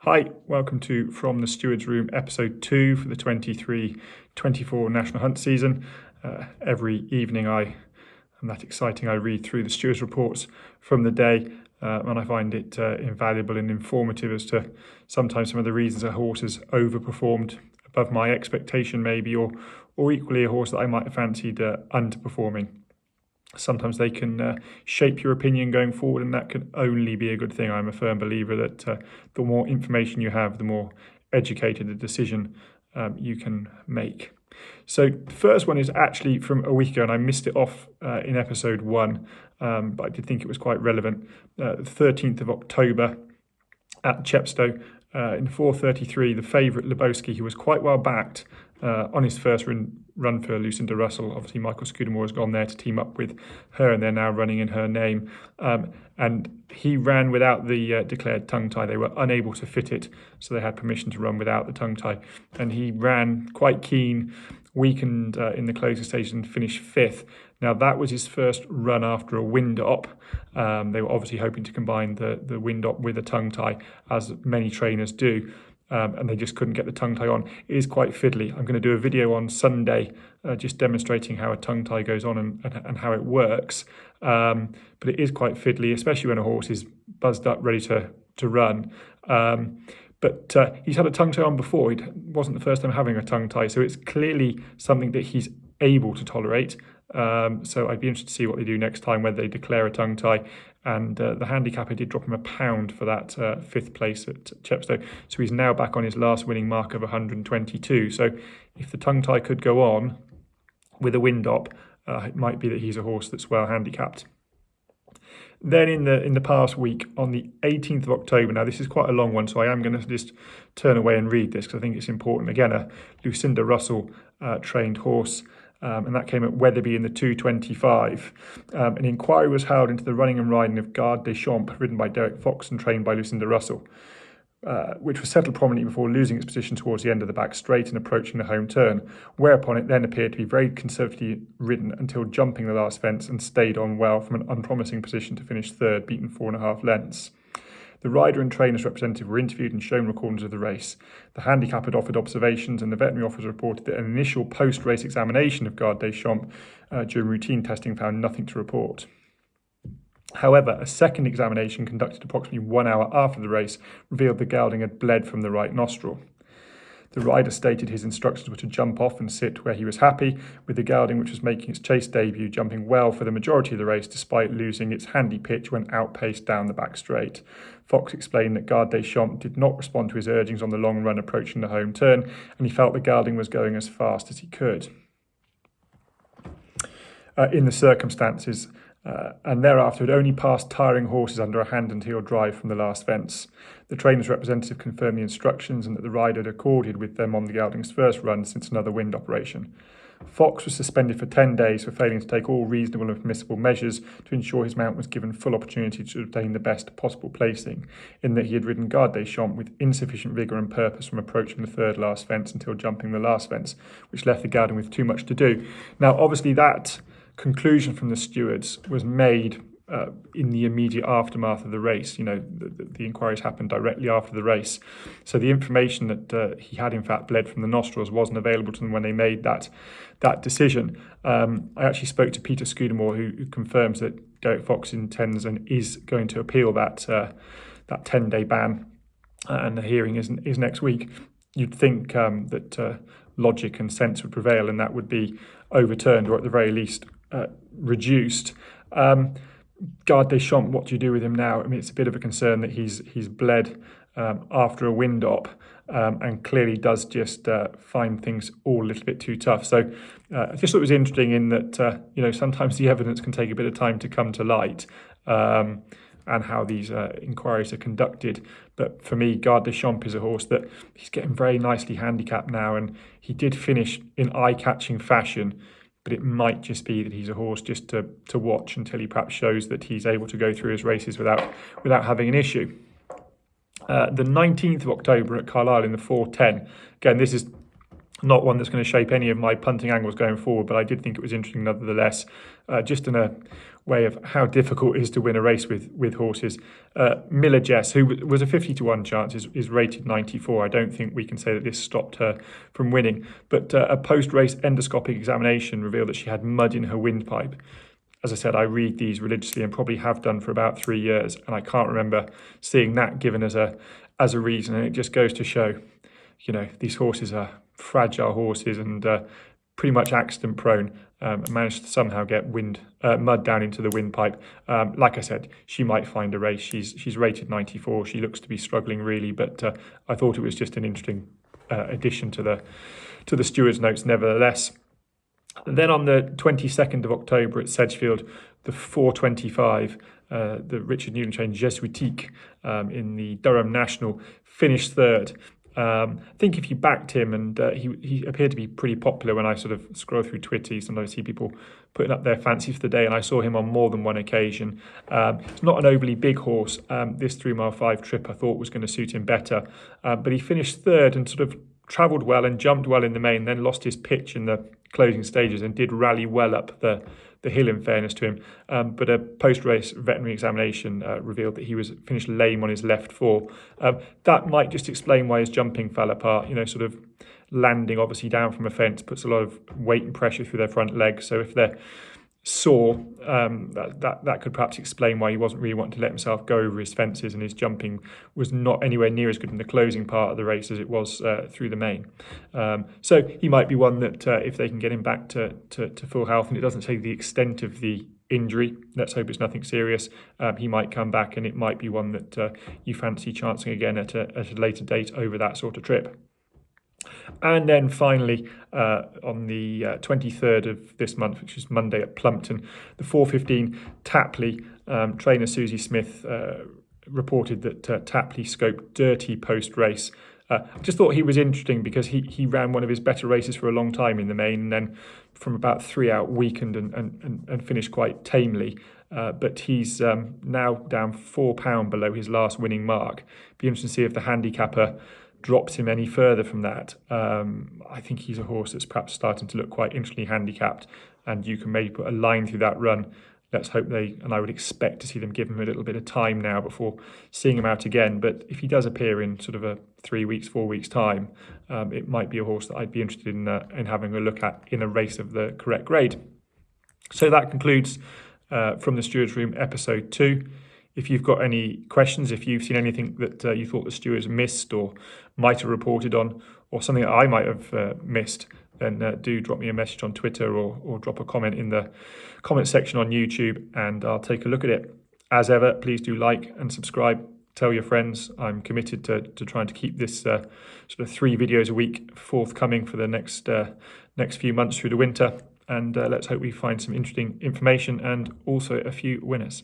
Hi, welcome to From the Stewards Room, episode 2 for the 23-24 National Hunt season. Every evening I'm that exciting, I read through the stewards' reports from the day and I find it invaluable and informative as to sometimes some of the reasons a horse has overperformed above my expectation maybe, or equally a horse that I might have fancied underperforming. Sometimes they can shape your opinion going forward, and that can only be a good thing. I'm a firm believer that the more information you have, the more educated the decision you can make. So the first one is actually from a week ago, and I missed it off in episode 1, but I did think it was quite relevant. The 13th of October at Chepstow, in 4:33, the favourite Lebowski, who was quite well backed on his first run for Lucinda Russell. Obviously, Michael Scudamore has gone there to team up with her, and they're now running in her name. And he ran without the declared tongue tie. They were unable to fit it, so they had permission to run without the tongue tie. And he ran quite keen, weakened in the closing stage and finished 5th. Now, that was his first run after a wind-up. They were obviously hoping to combine the wind-up with a tongue tie, as many trainers do. And they just couldn't get the tongue tie on. It is quite fiddly. I'm going to do a video on Sunday just demonstrating how a tongue tie goes on and how it works. But it is quite fiddly, especially when a horse is buzzed up, ready to run. But he's had a tongue tie on before. It wasn't the first time having a tongue tie, so it's clearly something that he's able to tolerate. So I'd be interested to see what they do next time, whether they declare a tongue tie. And the handicapper did drop him £1 for that 5th place at Chepstow. So he's now back on his last winning mark of 122. So if the tongue tie could go on with a wind-up, it might be that he's a horse that's well handicapped. Then in the past week, on the 18th of October, now this is quite a long one, so I am going to just turn away and read this because I think it's important. Again, a Lucinda Russell trained horse. And that came at Wetherby in the 2:25. An inquiry was held into the running and riding of Garde des Champs, ridden by Derek Fox and trained by Lucinda Russell, which was settled prominently before losing its position towards the end of the back straight and approaching the home turn, whereupon it then appeared to be very conservatively ridden until jumping the last fence and stayed on well from an unpromising position to finish 3rd, beaten 4.5 lengths. The rider and trainer's representative were interviewed and shown recordings of the race. The handicap had offered observations, and the veterinary officer reported that an initial post-race examination of Garde des Champs during routine testing found nothing to report. However, a second examination conducted approximately 1 hour after the race revealed the gelding had bled from the right nostril. The rider stated his instructions were to jump off and sit where he was happy, with the gelding, which was making its chase debut, jumping well for the majority of the race despite losing its handy pitch when outpaced down the back straight. Fox explained that Garde des Champs did not respond to his urgings on the long run approaching the home turn, and he felt the gelding was going as fast as he could. In the circumstances, and thereafter had only passed tiring horses under a hand and heel drive from the last fence. The trainer's representative confirmed the instructions and that the rider had accorded with them on the gelding's first run since another wind operation. Fox was suspended for 10 days for failing to take all reasonable and permissible measures to ensure his mount was given full opportunity to obtain the best possible placing, in that he had ridden Garde des Champs with insufficient vigour and purpose from approaching the 3rd last fence until jumping the last fence, which left the gelding with too much to do. Now, obviously that conclusion from the stewards was made in the immediate aftermath of the race. You know, the inquiries happened directly after the race. So the information that he had in fact bled from the nostrils wasn't available to them when they made that decision. I actually spoke to Peter Scudamore, who confirms that Derek Fox intends and is going to appeal that 10-day ban, and the hearing is next week. You'd think that logic and sense would prevail, and that would be overturned, or at the very least reduced. Garde des Champs, what do you do with him now? I mean, it's a bit of a concern that he's bled after a wind-up and clearly does just find things all a little bit too tough. So I just thought it was interesting in that, sometimes the evidence can take a bit of time to come to light and how these inquiries are conducted. But for me, Garde des Champs is a horse that he's getting very nicely handicapped now, and he did finish in eye-catching fashion. But it might just be that he's a horse just to watch until he perhaps shows that he's able to go through his races without having an issue. The 19th of October at Carlisle in the 4:10. Again, this is Not one that's going to shape any of my punting angles going forward, but I did think it was interesting nonetheless, just in a way of how difficult it is to win a race with horses. Miller Jess, who was a 50-1 chance, is rated 94. I don't think we can say that this stopped her from winning, but a post-race endoscopic examination revealed that she had mud in her windpipe. As I said, I read these religiously and probably have done for about 3 years, and I can't remember seeing that given as a reason. And it just goes to show, these horses are fragile horses and pretty much accident prone. Managed to somehow get mud down into the windpipe. Like I said, she might find a race. She's rated 94. She looks to be struggling really, but I thought it was just an interesting addition to the Stewards notes nevertheless. And then on the 22nd of October at Sedgefield, the 4:25, the Richard Newton trained Jesuitique in the Durham National finished third. I think if you backed him, and he appeared to be pretty popular when I sort of scroll through Twitter, you sometimes see people putting up their fancy for the day, and I saw him on more than one occasion. It's not an overly big horse. This 3 mile 5 trip I thought was going to suit him better, but he finished third and sort of travelled well and jumped well in the main, then lost his pitch in the closing stages and did rally well up the hill in fairness to him. But a post-race veterinary examination revealed that he was finished lame on his left fore. That might just explain why his jumping fell apart, sort of landing obviously down from a fence puts a lot of weight and pressure through their front legs. So if they're sore, that could perhaps explain why he wasn't really wanting to let himself go over his fences, and his jumping was not anywhere near as good in the closing part of the race as it was through the main. So he might be one that if they can get him back to full health, and it doesn't say the extent of the injury, let's hope it's nothing serious, he might come back, and it might be one that you fancy chancing again at a later date over that sort of trip. And then finally, on the 23rd of this month, which is Monday at Plumpton, the 4:15 Tapley, trainer Susie Smith reported that Tapley scoped dirty post-race. I just thought he was interesting because he ran one of his better races for a long time in the main, and then from about 3 out weakened and finished quite tamely. But he's now down £4 below his last winning mark. Be interesting to see if the handicapper drops him any further from that. I think he's a horse that's perhaps starting to look quite interestingly handicapped, and you can maybe put a line through that run. Let's hope and I would expect to see them give him a little bit of time now before seeing him out again. But if he does appear in sort of a 3 weeks, 4 weeks time, it might be a horse that I'd be interested in having a look at in a race of the correct grade. So that concludes from the Stewards Room episode 2. If you've got any questions, if you've seen anything that you thought the stewards missed or might have reported on, or something that I might have missed, then do drop me a message on Twitter or drop a comment in the comment section on YouTube, and I'll take a look at it. As ever, please do like and subscribe. Tell your friends. I'm committed to trying to keep this sort of 3 videos a week forthcoming for the next few months through the winter. And let's hope we find some interesting information and also a few winners.